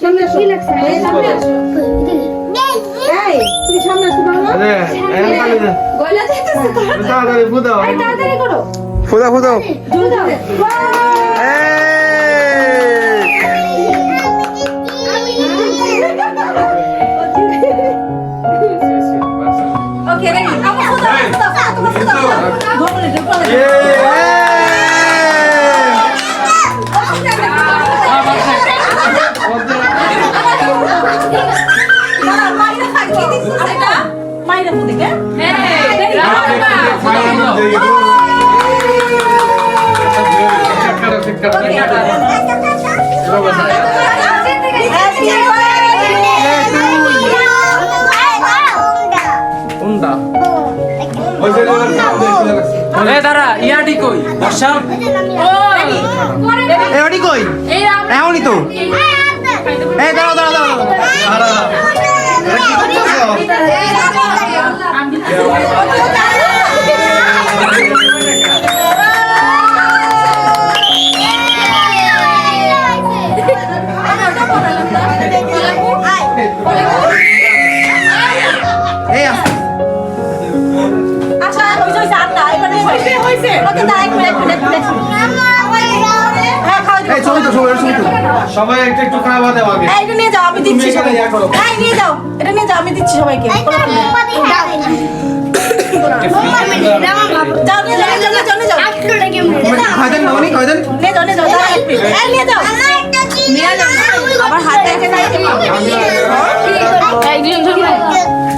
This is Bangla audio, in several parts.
সামনে আসো। এই সামনে আসো। এই তুমি সামনে আসতে পারো না? গলা যাইতেছে তো। তাড়াতাড়ি ফুদাও। এই তাড়াতাড়ি করো। ফুদাও ফুদাও। জোরে দাও। Okay ready. আমার ফুদাও, তোমার ফুদাও। ধরে মাইরা মুদিকে দাঁড়া ইয়াডি কই বর্ষা ওটি কই এমনই তো এই দাঁড়াও দাঁড়াও দাঁড়াও এই আচ্ছা হইছে আর না এবারে হইছে ওকে দা এক মিনিট হ্যাঁ খাও এই ছবি তো সবাই একটু একটু খাওয়া দাও আগে। এই এটা নিয়ে যাও আমি দিচ্ছি তুমি এখানে সবাইকে ইয়া করো। এই নিয়ে যাও এটা নিয়ে যাও আমি দিচ্ছি সবাইকে যাও নিয়ে যাও নিয়ে যাও নিয়ে যাও কয়দিন ননি কয়দিন নিয়ে যাও নিয়ে যাও দাঁড়াও এক মিনিট এই নিয়ে যাও নিয়ে যাও আবার হাতে এসে নাই একজন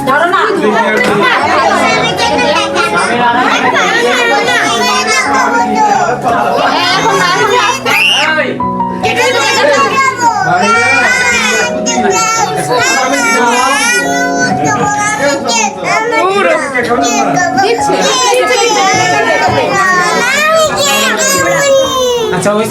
ধরো না আচ্ছা ওই